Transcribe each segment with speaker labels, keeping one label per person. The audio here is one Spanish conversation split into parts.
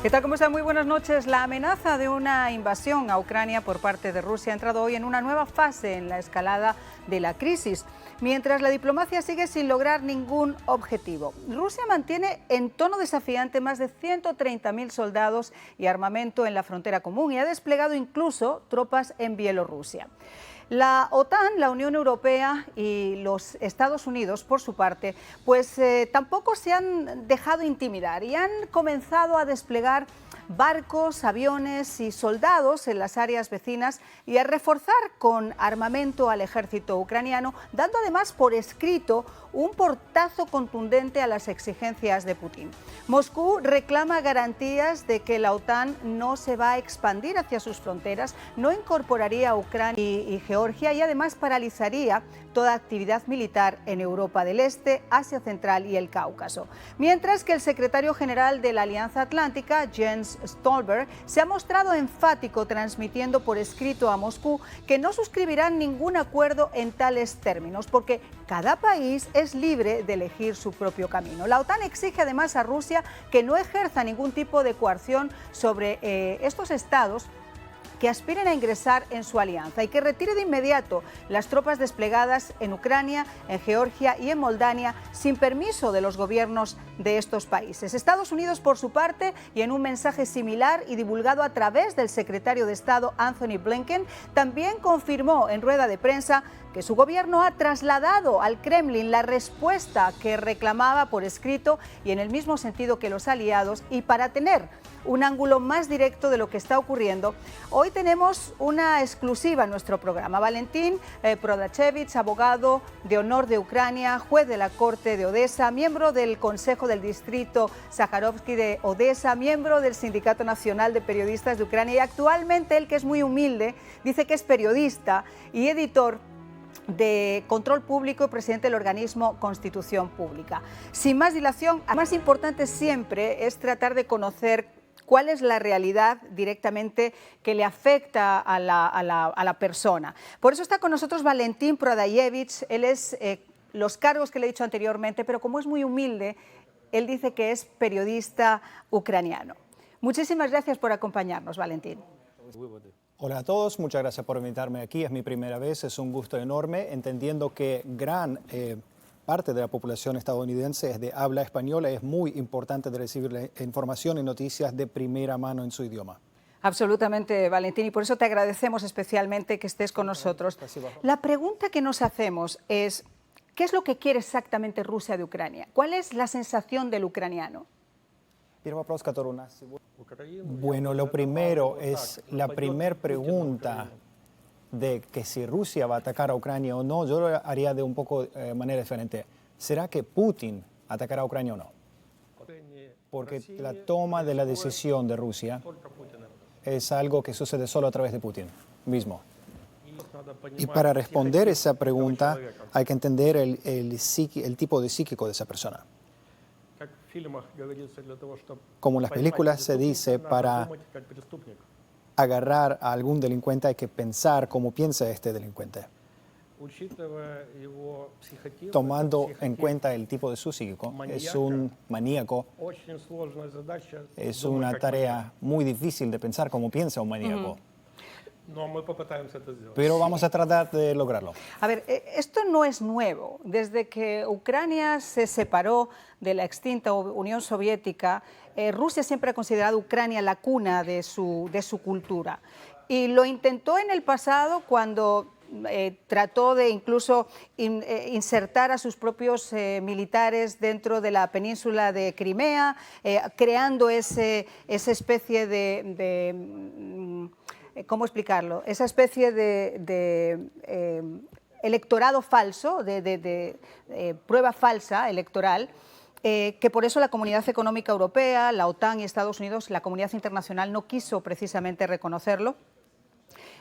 Speaker 1: ¿Qué tal? ¿Cómo están? Muy buenas noches. La amenaza de una invasión a Ucrania por parte de Rusia ha entrado hoy en una nueva fase en la escalada de la crisis, mientras la diplomacia sigue sin lograr ningún objetivo. Rusia mantiene en tono desafiante más de 130.000 soldados y armamento en la frontera común y ha desplegado incluso tropas en Bielorrusia. La OTAN, la Unión Europea y los Estados Unidos, por su parte, tampoco se han dejado intimidar y han comenzado a desplegar barcos, aviones y soldados en las áreas vecinas y a reforzar con armamento al ejército ucraniano, dando además por escrito un portazo contundente a las exigencias de Putin. Moscú reclama garantías de que la OTAN no se va a expandir hacia sus fronteras, no incorporaría a Ucrania y Georgia y además paralizaría toda actividad militar en Europa del Este, Asia Central y el Cáucaso. Mientras que el secretario general de la Alianza Atlántica, Jens Stoltenberg, se ha mostrado enfático transmitiendo por escrito a Moscú que no suscribirán ningún acuerdo en tales términos, porque cada país es libre de elegir su propio camino. La OTAN exige además a Rusia que no ejerza ningún tipo de coerción sobre estos estados que aspiren a ingresar en su alianza y que retire de inmediato las tropas desplegadas en Ucrania, en Georgia y en Moldavia sin permiso de los gobiernos de estos países. Estados Unidos, por su parte, y en un mensaje similar y divulgado a través del secretario de Estado Antony Blinken, también confirmó en rueda de prensa que su gobierno ha trasladado al Kremlin la respuesta que reclamaba por escrito y en el mismo sentido que los aliados, y para tener un ángulo más directo de lo que está ocurriendo, hoy tenemos una exclusiva en nuestro programa. Valentín Prodachevich, abogado de honor de Ucrania, juez de la Corte de Odesa, miembro del Consejo del Distrito Sakharovsky de Odesa, miembro del Sindicato Nacional de Periodistas de Ucrania y actualmente él, que es muy humilde, dice que es periodista y editor de Control Público y presidente del organismo Constitución Pública. Sin más dilación, lo más importante siempre es tratar de conocer cuál es la realidad directamente que le afecta a la persona. Por eso está con nosotros Valentín Prodachevich. Él es los cargos que le he dicho anteriormente, pero como es muy humilde, él dice que es periodista ucraniano. Muchísimas gracias por acompañarnos, Valentín.
Speaker 2: Hola a todos, muchas gracias por invitarme aquí. Es mi primera vez, es un gusto enorme, entendiendo que gran parte de la población estadounidense es de habla española. Es muy importante de recibir la información y noticias de primera mano en su idioma.
Speaker 1: Absolutamente, Valentín, y por eso te agradecemos especialmente que estés con nosotros. La pregunta que nos hacemos es, ¿qué es lo que quiere exactamente Rusia de Ucrania? ¿Cuál es la sensación del ucraniano?
Speaker 2: Bueno, lo primero es la primera pregunta de que si Rusia va a atacar a Ucrania o no. Yo lo haría de un poco manera diferente. ¿Será que Putin atacará a Ucrania o no? Porque la toma de la decisión de Rusia es algo que sucede solo a través de Putin mismo. Y para responder esa pregunta hay que entender el tipo de psíquico de esa persona. Como en las películas se dice, para agarrar a algún delincuente hay que pensar cómo piensa este delincuente. Tomando en cuenta el tipo de su psíquico, es un maníaco, es una tarea muy difícil de pensar cómo piensa un maníaco. Pero vamos a tratar de lograrlo.
Speaker 1: A ver, esto no es nuevo. Desde que Ucrania se separó de la extinta Unión Soviética, Rusia siempre ha considerado Ucrania la cuna de su cultura. Y lo intentó en el pasado cuando trató de incluso insertar a sus propios militares dentro de la península de Crimea, creando esa especie ¿cómo explicarlo? Esa especie de electorado falso, de prueba falsa electoral, que por eso la Comunidad Económica Europea, la OTAN y Estados Unidos, la comunidad internacional no quiso precisamente reconocerlo.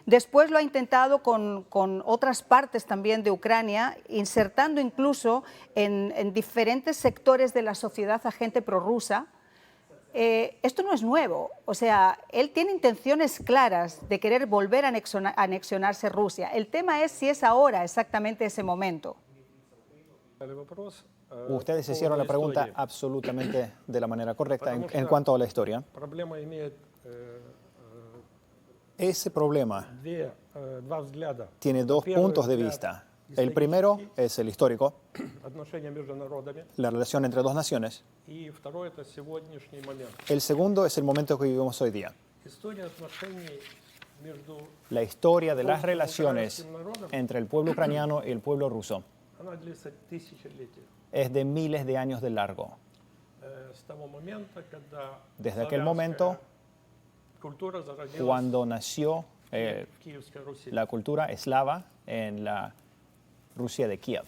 Speaker 1: Después lo ha intentado con otras partes también de Ucrania, insertando incluso en diferentes sectores de la sociedad a gente prorrusa. Esto no es nuevo, o sea, él tiene intenciones claras de querer volver a anexionarse Rusia. El tema es si es ahora exactamente ese momento.
Speaker 2: Ustedes hicieron la pregunta absolutamente de la manera correcta en cuanto a la historia.
Speaker 3: Проблема имеет
Speaker 2: Ese problema
Speaker 3: два взгляда.
Speaker 2: tiene dos puntos de vista. El primero es el histórico,
Speaker 3: Отношения между народами.
Speaker 2: la relación entre dos naciones.
Speaker 3: И второй это сегодняшний момент.
Speaker 2: El segundo es el momento que vivimos hoy día.
Speaker 3: История отношений между
Speaker 2: La historia de las relaciones entre el pueblo ucraniano y el pueblo ruso
Speaker 3: она длится тысячелетия.
Speaker 2: es de miles de años de largo.
Speaker 3: С того момента, когда
Speaker 2: Desde aquel momento,
Speaker 3: культура зародилась
Speaker 2: cuando nació
Speaker 3: в Киевской Руси.
Speaker 2: la cultura eslava en la Rusia de Kiev.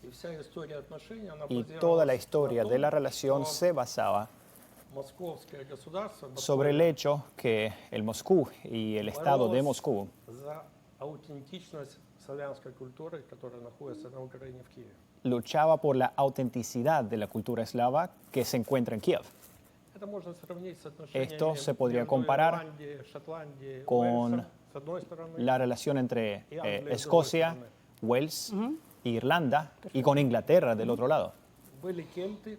Speaker 3: И вся история отношений, она
Speaker 2: Y
Speaker 3: базировалась
Speaker 2: toda la
Speaker 3: на
Speaker 2: historia
Speaker 3: том,
Speaker 2: de la relación
Speaker 3: что
Speaker 2: se basaba
Speaker 3: московское государство
Speaker 2: sobre el hecho que el Moscú y el Estado de Moscú
Speaker 3: за аутентичность славянской культуры, которая находится на Украине, в Киеве.
Speaker 2: luchaba por la autenticidad de la cultura eslava que se encuentra en Kiev.
Speaker 3: Это можно сравнить с отношениями
Speaker 2: Esto se podría
Speaker 3: между
Speaker 2: comparar
Speaker 3: Ирландией, Шотландией,
Speaker 2: con
Speaker 3: Уэльсом, с одной стороны,
Speaker 2: La relación entre
Speaker 3: Y Anglia,
Speaker 2: Escocia,
Speaker 3: de otra
Speaker 2: Wales, Irlanda y con Inglaterra del otro lado.
Speaker 3: были кельты,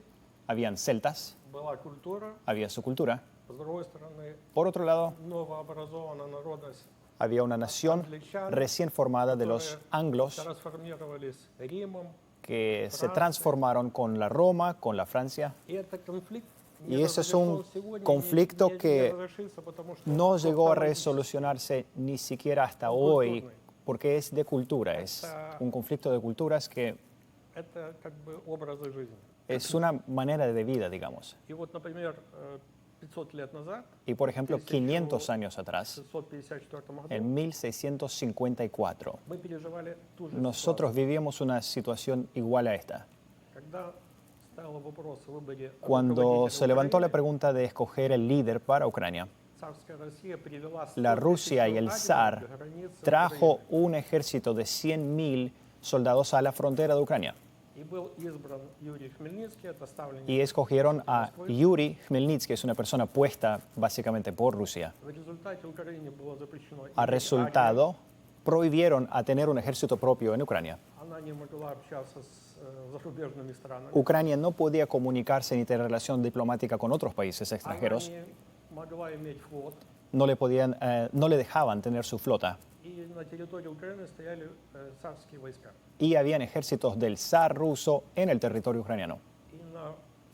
Speaker 2: Habían celtas,
Speaker 3: была культура,
Speaker 2: había su cultura.
Speaker 3: с другой стороны,
Speaker 2: Por otro lado,
Speaker 3: новообразованная народность,
Speaker 2: había una nación recién formada de los anglos
Speaker 3: трансформировались Римом.
Speaker 2: que se transformaron con la Roma, con la Francia.
Speaker 3: И это конфликт
Speaker 2: Y ese es un conflicto que no llegó a resolucionarse ni siquiera hasta hoy, porque es de cultura, es un conflicto de culturas que
Speaker 3: Это как бы образы жизни.
Speaker 2: es una manera de vida, digamos.
Speaker 3: И вот, например, 500 лет назад,
Speaker 2: Y por ejemplo, 500 años atrás,
Speaker 3: в 654 году,
Speaker 2: en 1654,
Speaker 3: мы переживали ту же
Speaker 2: nosotros vivíamos una situación igual a esta.
Speaker 3: ситуацию. Когда стал вопрос о выборе
Speaker 2: Cuando
Speaker 3: руководителя
Speaker 2: se levantó la
Speaker 3: Украины,
Speaker 2: pregunta de escoger el líder para Ucrania,
Speaker 3: царская Россия привела
Speaker 2: la
Speaker 3: 100
Speaker 2: Rusia y
Speaker 3: тысяч
Speaker 2: el
Speaker 3: армий
Speaker 2: zar
Speaker 3: к границе
Speaker 2: trajo
Speaker 3: Украины.
Speaker 2: un ejército de 100.000 soldados a la frontera de Ucrania
Speaker 3: И был избран Юрий Хмельницкий, это ставленник.
Speaker 2: y escogieron a Yuri Khmelnytsky, que es una persona puesta básicamente por Rusia.
Speaker 3: В результате Украине было запрещено
Speaker 2: A
Speaker 3: иметь
Speaker 2: resultado, prohibieron a tener un ejército propio en Ucrania.
Speaker 3: армию. Она не могла общаться с зарубежными странами.
Speaker 2: Ucrania no podía comunicarse ni tener relación diplomática con otros países
Speaker 3: Она
Speaker 2: extranjeros.
Speaker 3: не могла иметь флот.
Speaker 2: No le dejaban tener su flota.
Speaker 3: И на территории Украины стояли царские войска.
Speaker 2: Y habían ejércitos del zar ruso en el territorio ucraniano.
Speaker 3: И на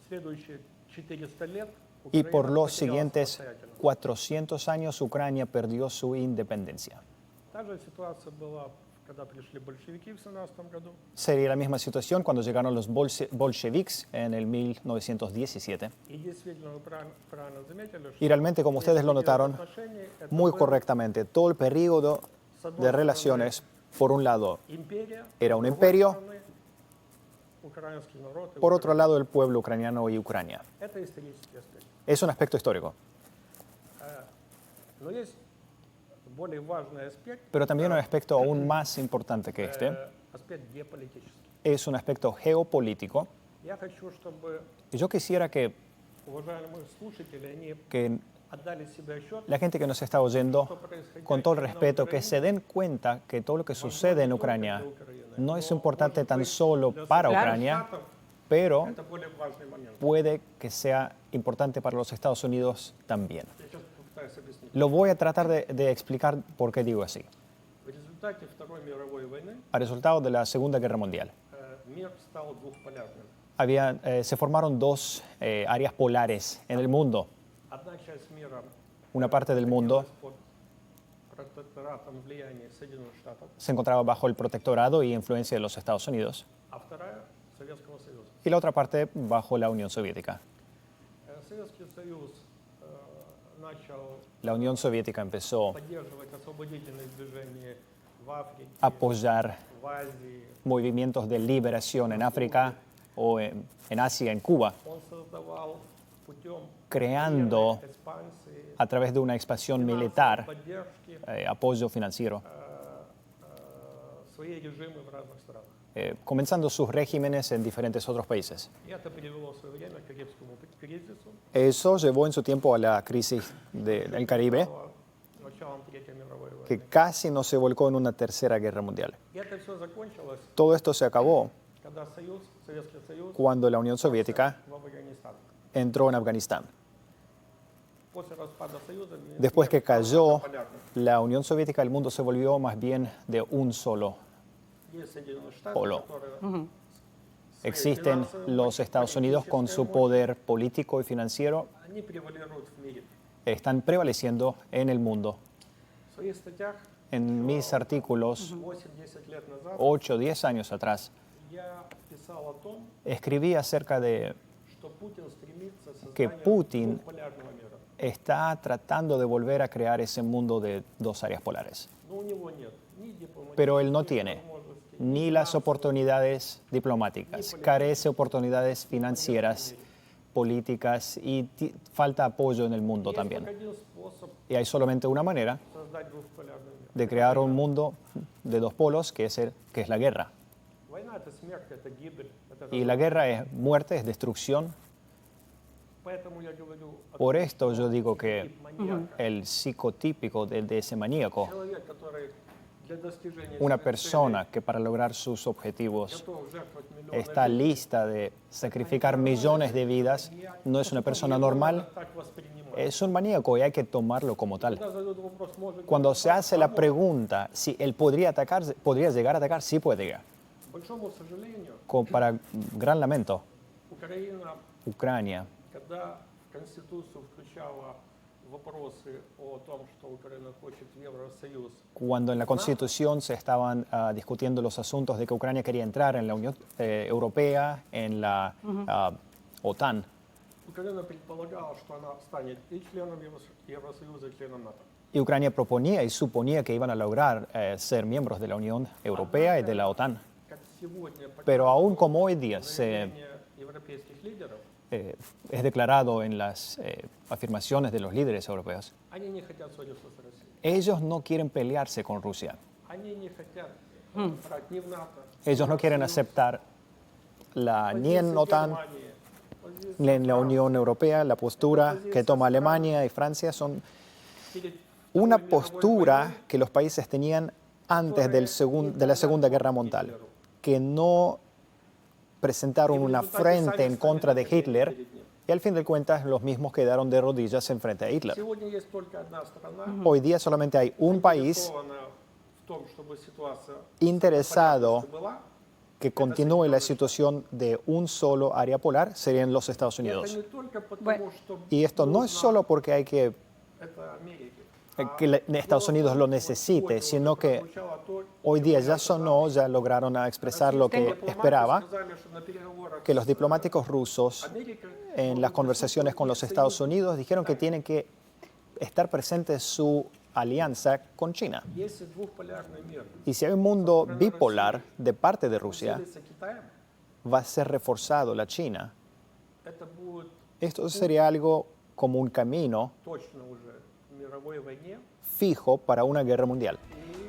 Speaker 3: следующие 400 лет
Speaker 2: Y
Speaker 3: Украина
Speaker 2: por los
Speaker 3: потеряла
Speaker 2: siguientes
Speaker 3: самостоятельность.
Speaker 2: 400 años Ucrania perdió su independencia.
Speaker 3: Та же ситуация была, когда пришли большевики в 17 году.
Speaker 2: Sería la misma situación cuando llegaron los bolcheviques en el 1917.
Speaker 3: И действительно, вы правильно заметили, что
Speaker 2: Y realmente, como ustedes lo notaron
Speaker 3: отношения это
Speaker 2: muy
Speaker 3: был
Speaker 2: correctamente, todo el periodo de relaciones, por un lado,
Speaker 3: империя,
Speaker 2: era un
Speaker 3: с другой
Speaker 2: imperio,
Speaker 3: стороны, украинский народ и
Speaker 2: por otro
Speaker 3: Украина.
Speaker 2: lado, el pueblo ucraniano y Ucrania.
Speaker 3: Это исторический аспект.
Speaker 2: Es un aspecto histórico.
Speaker 3: Но есть более важный аспект,
Speaker 2: Pero también un aspecto aún más importante que este
Speaker 3: аспект геополитический.
Speaker 2: es un aspecto geopolítico.
Speaker 3: Я хочу, чтобы
Speaker 2: Y yo quisiera que
Speaker 3: уважаемые слушатели, они отдали себе отчет,
Speaker 2: la gente que nos está oyendo, con todo el respeto, que se den cuenta que todo lo que sucede en Ucrania no es importante tan solo para Ucrania, pero
Speaker 3: это более важный момент.
Speaker 2: puede que sea importante para los Estados Unidos también.
Speaker 3: Я сейчас попытаюсь объяснить.
Speaker 2: Lo voy a tratar de explicar por qué digo así.
Speaker 3: В результате Второй мировой войны
Speaker 2: Al resultado de la Segunda Guerra Mundial,
Speaker 3: мир стал двухполярным.
Speaker 2: se formaron dos áreas polares en el mundo.
Speaker 3: Одна часть мира
Speaker 2: Una parte del mundo
Speaker 3: находилась под протекторатом влияния Соединенных Штатов,
Speaker 2: se encontraba bajo el protectorado y influencia de los Estados Unidos
Speaker 3: а вторая Советского Союза.
Speaker 2: y la otra parte bajo la Unión Soviética.
Speaker 3: Советский Союз начал
Speaker 2: La Unión Soviética empezó
Speaker 3: поддерживать освободительные движения в Африке,
Speaker 2: a apoyar
Speaker 3: в Азии.
Speaker 2: movimientos de liberación en África o en Asia, en Cuba,
Speaker 3: Он создавал путем
Speaker 2: creando
Speaker 3: экспансии,
Speaker 2: a través de una expansión militar,
Speaker 3: поддержки
Speaker 2: apoyo financiero,
Speaker 3: свои режимы в разных странах.
Speaker 2: comenzando sus regímenes en diferentes otros países.
Speaker 3: И это привело в свое время к Карибскому кризису.
Speaker 2: Eso llevó en su tiempo a la crisis del Caribe,
Speaker 3: началом Третьей мировой войны.
Speaker 2: que casi no se volcó en una tercera guerra mundial.
Speaker 3: И это все закончилось,
Speaker 2: Todo esto se acabó
Speaker 3: когда Советский Союз
Speaker 2: cuando la Unión Soviética
Speaker 3: в Афганистан.
Speaker 2: entró en Afganistán.
Speaker 3: После распада Союза
Speaker 2: Después que cayó
Speaker 3: полярный.
Speaker 2: la Unión Soviética, el mundo se volvió más bien de un solo.
Speaker 3: Есть Соединенные Штаты,
Speaker 2: Polo.
Speaker 3: которые
Speaker 2: Existen los Estados Unidos con su poder político y financiero,
Speaker 3: они превалируют в мире.
Speaker 2: están prevaleciendo en el mundo.
Speaker 3: В своих статьях
Speaker 2: En mis artículos,
Speaker 3: 8-10 лет назад
Speaker 2: 8 o 10 años atrás,
Speaker 3: я писал о том,
Speaker 2: escribí acerca de
Speaker 3: что Путин стремится к
Speaker 2: que
Speaker 3: созданию
Speaker 2: Putin
Speaker 3: двухполярного мира.
Speaker 2: está tratando de volver a crear ese mundo de dos áreas polares.
Speaker 3: Но у него нет ни дипломатических
Speaker 2: Pero él no tiene
Speaker 3: возможностей,
Speaker 2: ni las oportunidades diplomáticas, carece de oportunidades financieras, políticas y falta apoyo en el mundo
Speaker 3: Есть
Speaker 2: también.
Speaker 3: только один способ
Speaker 2: Y hay solamente una manera
Speaker 3: создать двухполярный мир.
Speaker 2: de crear un mundo de dos polos, que es la guerra.
Speaker 3: Война — это смерть, это гибель, это
Speaker 2: Y la guerra es muerte, es destrucción.
Speaker 3: Поэтому я говорю о
Speaker 2: Por esto yo digo que
Speaker 3: тип маньяка.
Speaker 2: el psicotípico de ese maníaco,
Speaker 3: Человек, который для достижения
Speaker 2: una
Speaker 3: своих
Speaker 2: persona que para lograr sus
Speaker 3: целей
Speaker 2: objetivos
Speaker 3: готов жертвовать миллионы
Speaker 2: está
Speaker 3: жизней,
Speaker 2: lista de sacrificar millones de vidas, no es una persona normal,
Speaker 3: так воспринимать.
Speaker 2: es un maníaco y hay que tomarlo como tal.
Speaker 3: Когда задают вопрос, может ли
Speaker 2: Cuando
Speaker 3: он
Speaker 2: se hace la pregunta si él podría atacar, podría llegar a atacar, sí puede llegar.
Speaker 3: К большому сожалению,
Speaker 2: Para gran lamento,
Speaker 3: Украина,
Speaker 2: Ucrania,
Speaker 3: когда в Конституцию включала вопросы о том, что Украина хочет в Евросоюз,
Speaker 2: cuando en la Constitución se estaban discutiendo los asuntos de que Ucrania quería entrar en la Unión Europea, en la OTAN,
Speaker 3: Украина предполагала, что она станет и членом Евросоюза, и членом НАТО.
Speaker 2: y Ucrania proponía y suponía que iban a lograr ser miembros de la Unión Europea y de la OTAN.
Speaker 3: Как сегодня
Speaker 2: Pero aún como hoy día
Speaker 3: заявление европейских лидеров,
Speaker 2: es declarado en las afirmaciones de los líderes europeos,
Speaker 3: они не хотят ссориться с Россией.
Speaker 2: ellos no quieren pelearse con Rusia.
Speaker 3: Они не хотят брать ни в НАТО,
Speaker 2: Ellos no quieren aceptar ni en
Speaker 3: позицию
Speaker 2: OTAN,
Speaker 3: Германии, позицию
Speaker 2: ni en la Unión Europea. La postura que toma Alemania y Francia son
Speaker 3: перед
Speaker 2: una
Speaker 3: Второй мировой
Speaker 2: postura
Speaker 3: войной,
Speaker 2: que los países tenían antes de la Segunda Guerra Mundial, que no presentaron una frente en contra de Hitler y al fin de cuentas los mismos quedaron de rodillas en frente a Hitler.
Speaker 3: Сегодня есть только одна страна,
Speaker 2: Hoy día solamente hay un país
Speaker 3: заинтересована в том, чтобы ситуация
Speaker 2: interesado
Speaker 3: была.
Speaker 2: que continúe la situación de un solo área polar, serían los Estados
Speaker 3: Это
Speaker 2: Unidos.
Speaker 3: не только потому,
Speaker 1: Bueno.
Speaker 3: что
Speaker 2: Y esto no es solo porque hay que
Speaker 3: это Америка.
Speaker 2: Estados Unidos lo necesite, sino que hoy día ya sonó, ya lograron expresar lo que esperaba, que los diplomáticos rusos en las conversaciones con los Estados Unidos dijeron que tienen que estar presente su alianza con China.
Speaker 3: Если двухполярный мир
Speaker 2: Y si hay un mundo bipolar de parte de Rusia,
Speaker 3: делится Китаем,
Speaker 2: va a ser reforzado la China.
Speaker 3: это будет
Speaker 2: Esto sería algo como un camino
Speaker 3: точно уже в мировой войне.
Speaker 2: fijo para una guerra mundial.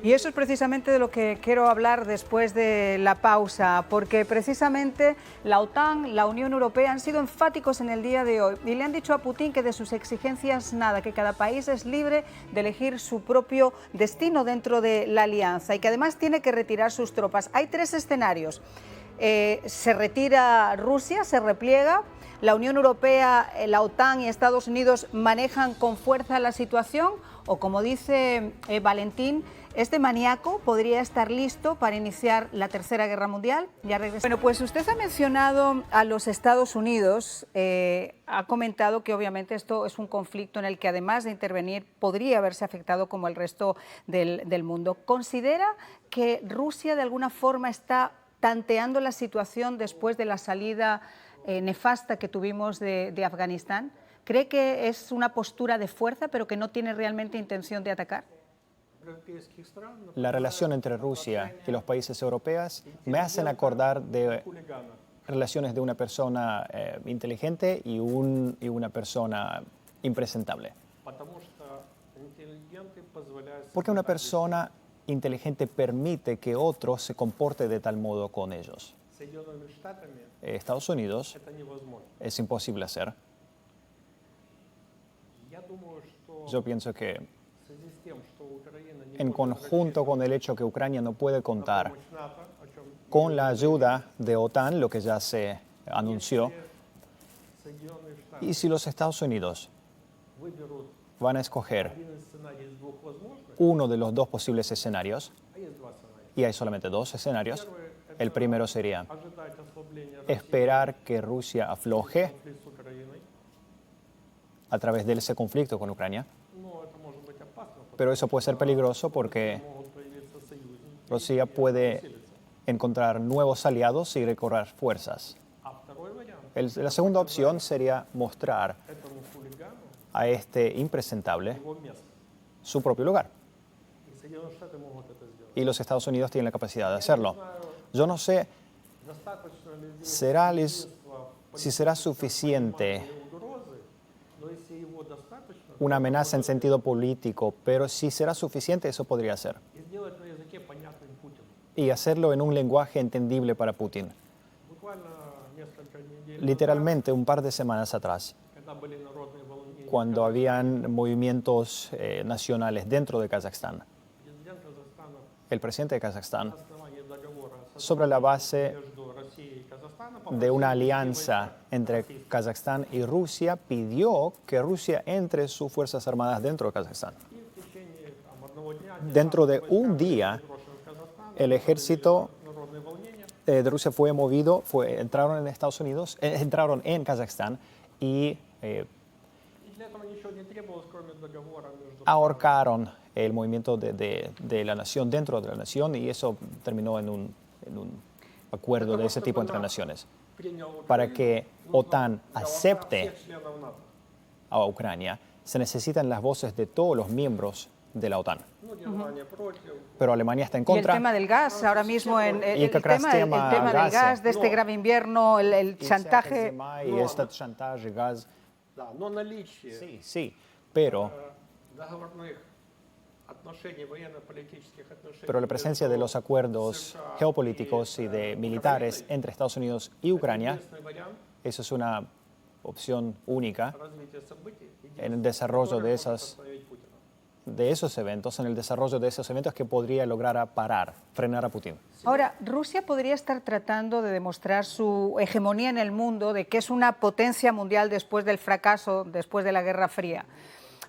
Speaker 1: Y eso es precisamente de lo que quiero hablar después de la pausa, porque precisamente la OTAN, la Unión Europea han sido enfáticos en el día de hoy y le han dicho a Putin que de sus exigencias nada, que cada país es libre de elegir su propio destino dentro de la alianza y que además tiene que retirar sus tropas. Hay tres escenarios. Se retira Rusia, se repliega, la Unión Europea, la OTAN y Estados Unidos manejan con fuerza la situación o, como dice Valentín, este maníaco podría estar listo para iniciar la Tercera Guerra Mundial. Ya regreso. Bueno, pues usted ha mencionado a los Estados Unidos, ha comentado que obviamente esto es un conflicto en el que además de intervenir podría haberse afectado como el resto del mundo. ¿Considera que Rusia de alguna forma está tanteando la situación después de la salida nefasta que tuvimos de Afganistán? ¿Cree que es una postura de fuerza pero que no tiene realmente intención de atacar?
Speaker 2: La relación entre Rusia y los países europeos me hacen acordar de relaciones de una persona inteligente y una persona impresentable. Porque una persona inteligente permite que otro se comporte de tal modo con ellos. Estados Unidos es imposible hacer. Yo pienso que
Speaker 3: тем, что Украина не
Speaker 2: en
Speaker 3: может
Speaker 2: conjunto con el hecho que Ucrania no puede contar
Speaker 3: помочь НАТО, о чем
Speaker 2: con la ayuda de OTAN, lo que ya se anunció,
Speaker 3: Соединенные Штаты
Speaker 2: y si los Estados Unidos
Speaker 3: выберут
Speaker 2: van a escoger
Speaker 3: один из сценариев из двух возможных,
Speaker 2: uno de los dos posibles escenarios,
Speaker 3: а есть два сценария.
Speaker 2: y hay solamente dos escenarios, el primero sería
Speaker 3: Ожидать ослабления России
Speaker 2: esperar que Rusia afloje
Speaker 3: в конфликте с Украиной,
Speaker 2: a través de ese conflicto con Ucrania,
Speaker 3: но это может быть опасно,
Speaker 2: pero eso puede ser peligroso porque
Speaker 3: потому что могут появиться союзники.
Speaker 2: Rusia puede encontrar nuevos aliados y recorrer fuerzas.
Speaker 3: А второй вариант
Speaker 2: La segunda opción sería mostrar
Speaker 3: этому хулигану
Speaker 2: a este impresentable
Speaker 3: его место.
Speaker 2: su propio lugar.
Speaker 3: И Соединенные Штаты могут это сделать.
Speaker 2: Y los Estados Unidos tienen la capacidad de hacerlo. Yo no sé
Speaker 3: Достаточно ли здесь
Speaker 2: si será suficiente
Speaker 3: угрозы, но если его достаточно,
Speaker 2: una amenaza en sentido político, pero si será suficiente, eso podría ser.
Speaker 3: и сделать на языке понятным Путину.
Speaker 2: Y hacerlo en un lenguaje entendible para Putin.
Speaker 3: Буквально несколько недель
Speaker 2: Literalmente, un par de semanas atrás,
Speaker 3: когда были народные волнения,
Speaker 2: cuando habían movimientos nacionales dentro de Kazajstán,
Speaker 3: президент Казахстана
Speaker 2: el presidente de
Speaker 3: на
Speaker 2: Kazajstán,
Speaker 3: основании договора
Speaker 2: sobre la base
Speaker 3: между Россией и Казахстаном
Speaker 2: de una alianza entre Kazajstán y Rusia, pidió que Rusia entre sus fuerzas armadas dentro de Kazajstán.
Speaker 3: и в течение одного дня
Speaker 2: Dentro de un día, el ejército
Speaker 3: народные волнения.
Speaker 2: de Rusia fue movido, entraron en Estados Unidos, entraron en Kazajstán y
Speaker 3: И для этого nичего не требовалось, кроме договора между
Speaker 2: ahorcaron el movimiento de la nación dentro de la nación, y eso terminó en un acuerdo de ese tipo entre naciones.
Speaker 3: принял
Speaker 2: Para que OTAN
Speaker 3: голоса
Speaker 2: acepte
Speaker 3: всех членов НАТО.
Speaker 2: a Ucrania, se necesitan las voces de todos los miembros de la OTAN.
Speaker 3: Ну, Германия против.
Speaker 2: Pero Alemania está en
Speaker 1: Y el
Speaker 2: contra.
Speaker 1: tema del gas, ahora mismo,
Speaker 2: Y как раз
Speaker 1: el
Speaker 2: tema
Speaker 1: tema del
Speaker 2: газа.
Speaker 1: gas, de este grave invierno, el
Speaker 2: Y
Speaker 1: chantaje.
Speaker 2: y este chantaje, gas.
Speaker 3: Да, но наличие
Speaker 2: Sí, sí, pero
Speaker 3: договорных отношений, военно-политических отношений
Speaker 2: la presencia de los acuerdos geopolíticos y de militares entre Estados Unidos y Ucrania,
Speaker 3: единственный вариант
Speaker 2: eso es una opción única
Speaker 3: развития событий,
Speaker 2: en el desarrollo de
Speaker 3: может
Speaker 2: esos
Speaker 3: остановить Путина.
Speaker 2: eventos, en el desarrollo de esos eventos que podría lograr frenar a Putin.
Speaker 1: Ahora, Rusia podría estar tratando de demostrar su hegemonía en el mundo, de que es una potencia mundial después del fracaso, después de la Guerra Fría.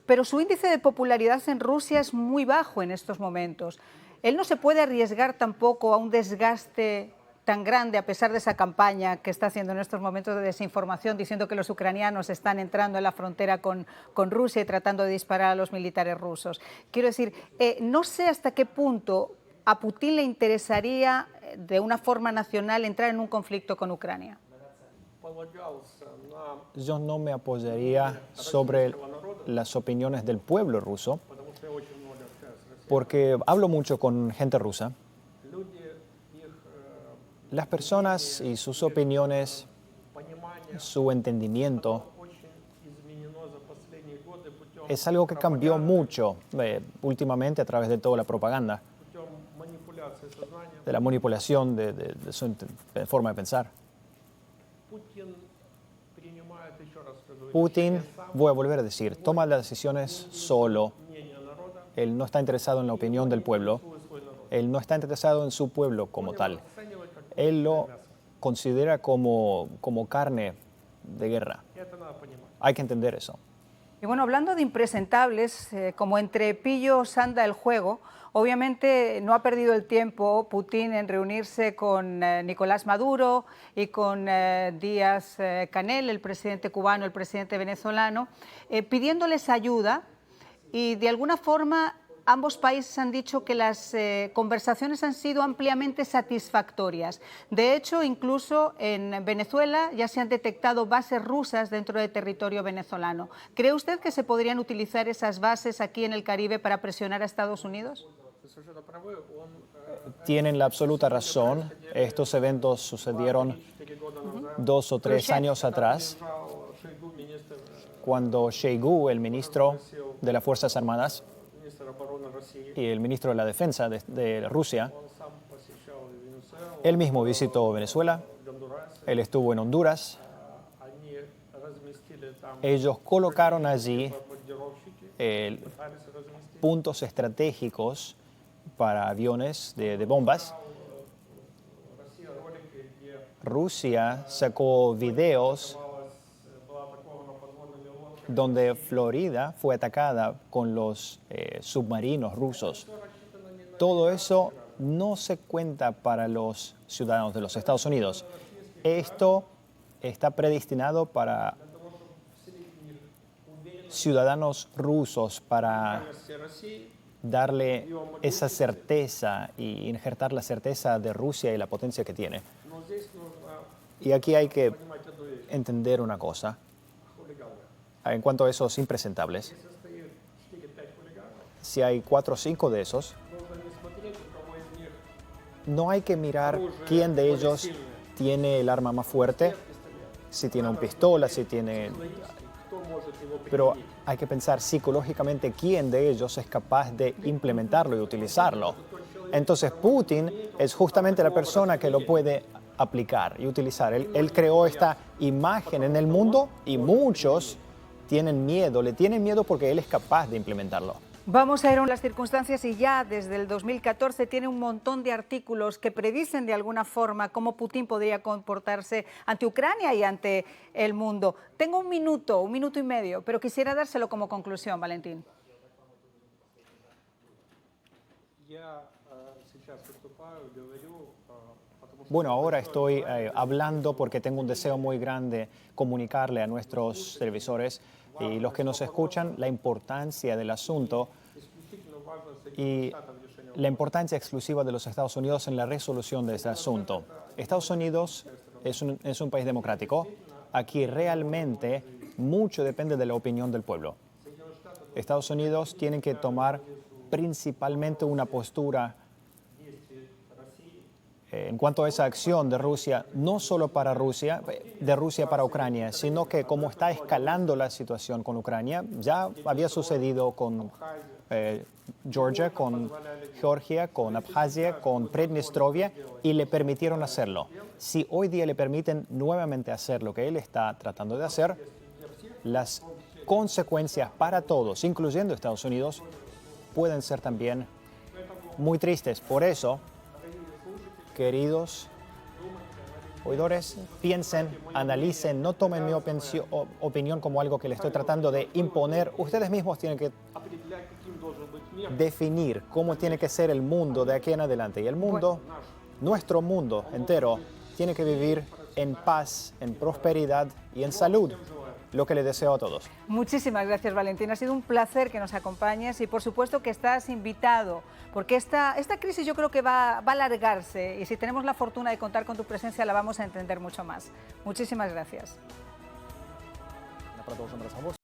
Speaker 1: Pero su índice de popularidad en Rusia es muy bajo en estos momentos. Él no se puede arriesgar tampoco a un desgaste tan grande, a pesar de esa campaña que está haciendo en estos momentos de desinformación, diciendo que los ucranianos están entrando en la frontera con Rusia y tratando de disparar a los militares rusos. Quiero decir, no sé hasta qué punto a Putin le interesaría de una forma nacional entrar en un conflicto con Ucrania.
Speaker 3: Полагался на,
Speaker 2: Yo no me apoyaría sobre las opiniones del pueblo ruso,
Speaker 3: потому что я очень много общаюсь с Россией.
Speaker 2: porque hablo mucho con gente rusa.
Speaker 3: Люди, их
Speaker 2: Las personas y sus opiniones,
Speaker 3: понимание
Speaker 2: su entendimiento,
Speaker 3: очень изменено за последние годы путем
Speaker 2: es algo que cambió mucho últimamente a través de toda la propaganda,
Speaker 3: манипуляции сознанием.
Speaker 2: de la manipulación de su forma de pensar.
Speaker 3: Путин принимает, еще раз скажу,
Speaker 2: Putin,
Speaker 3: решения сам,
Speaker 2: voy a volver a decir, toma las decisiones solo.
Speaker 3: мнение народа,
Speaker 2: Él no está interesado en la opinión del pueblo.
Speaker 3: свой народ.
Speaker 2: Él no está interesado en su pueblo como tal.
Speaker 3: Оценивать как
Speaker 2: Él lo considera como carne de guerra.
Speaker 3: это надо понимать.
Speaker 2: Hay que entender eso.
Speaker 1: Y bueno, hablando de impresentables, como entre pillos anda el juego, obviamente no ha perdido el tiempo Putin en reunirse con Nicolás Maduro y con Díaz-Canel, el presidente cubano, el presidente venezolano, pidiéndoles ayuda, y de alguna forma ambos países han dicho que las conversaciones han sido ampliamente satisfactorias. De hecho, incluso en Venezuela ya se han detectado bases rusas dentro del territorio venezolano. ¿Cree usted que se podrían utilizar esas bases aquí en el Caribe para presionar a Estados Unidos?
Speaker 3: Вы совершенно правы, он
Speaker 2: Tienen la absoluta razón. Estos eventos sucedieron
Speaker 3: 4 года назад
Speaker 2: 2 o 3 años atrás,
Speaker 3: приезжал Шойгу, министр
Speaker 2: cuando Shoigu, el ministro de las Fuerzas Armadas
Speaker 3: министр обороны России,
Speaker 2: y el ministro de la Defensa de Rusia,
Speaker 3: он сам посещал Венесуэлу,
Speaker 2: él mismo visitó Venezuela,
Speaker 3: Гондурас.
Speaker 2: él estuvo en Honduras.
Speaker 3: Они разместили там
Speaker 2: Ellos colocaron allí
Speaker 3: бомбардировщики,
Speaker 2: puntos estratégicos para aviones de bombas.
Speaker 3: Россия ролики, где
Speaker 2: Rusia sacó videos
Speaker 3: была атакована подводными лодками.
Speaker 2: donde Florida fue atacada con los submarinos rusos. Todo eso no se cuenta para los ciudadanos de los Estados Unidos. Esto está predestinado para ciudadanos rusos, para
Speaker 3: России
Speaker 2: darle esa certeza y injertar la certeza de Rusia y la potencia que tiene.
Speaker 3: Но здесь нужно
Speaker 2: Y aquí hay que
Speaker 3: понимать одну вещь.
Speaker 2: entender una cosa
Speaker 3: Хулиганы.
Speaker 2: en cuanto a esos impresentables.
Speaker 3: Если стоит 4-5 хулиганов,
Speaker 2: Si hay 4 o 5 de esos,
Speaker 3: нужно не смотреть, у кого из них
Speaker 2: no hay que mirar quién de ellos tiene el arma más fuerte, si tiene una pistola, si tiene...
Speaker 3: кто может его
Speaker 2: Pero
Speaker 3: применить.
Speaker 2: hay que pensar psicológicamente quién de ellos es capaz de implementarlo y utilizarlo. Entonces Putin es justamente la persona que lo puede aplicar y utilizar. Él creó esta imagen en el mundo y muchos tienen miedo, le tienen miedo porque él es capaz de implementarlo.
Speaker 1: Vamos a ir a las circunstancias y ya desde el 2014 tiene un montón de artículos que predicen de alguna forma cómo Putin podría comportarse ante Ucrania y ante el mundo. Tengo un minuto y medio, pero quisiera dárselo como conclusión, Valentín.
Speaker 3: Я сейчас выступаю, говорю, потому что
Speaker 2: Bueno, ahora estoy hablando porque tengo un deseo muy grande comunicarle a nuestros televisores y los que nos escuchan la importancia del asunto
Speaker 3: исключительно важно с
Speaker 2: y
Speaker 3: Соединенным Штатам решение.
Speaker 2: la importancia exclusiva de los Estados Unidos en la resolución de este asunto. Estados Unidos es un país democrático. Aquí realmente mucho depende de la opinión del pueblo. Estados Unidos tiene que tomar principalmente una postura en cuanto a esa acción de Rusia, no solo para Rusia, de Rusia para Ucrania, sino que como está escalando la situación con Ucrania, ya había sucedido con Georgia, con Georgia, con Abjasia, con Prednistrovia, y le permitieron hacerlo. Si hoy día le permiten nuevamente hacer lo que él está tratando de hacer, las consecuencias para todos, incluyendo Estados Unidos, pueden ser también muy tristes. Por eso, queridos oidores, piensen, analicen, no tomen mi opinión como algo que le estoy tratando de imponer. Ustedes mismos tienen que
Speaker 3: Определять, каким должен быть мир.
Speaker 2: definir cómo tiene que ser el mundo de aquí en adelante. Y el mundo, nuestro mundo entero, tiene que vivir en paz, en prosperidad y en salud, lo que le deseo a todos.
Speaker 1: Muchísimas gracias, Valentín. Ha sido un placer que nos acompañes y por supuesto que estás invitado, porque esta crisis yo creo que va a alargarse y si tenemos la fortuna de contar con tu presencia la vamos a entender mucho más. Muchísimas gracias.
Speaker 2: Продовжимо розговор.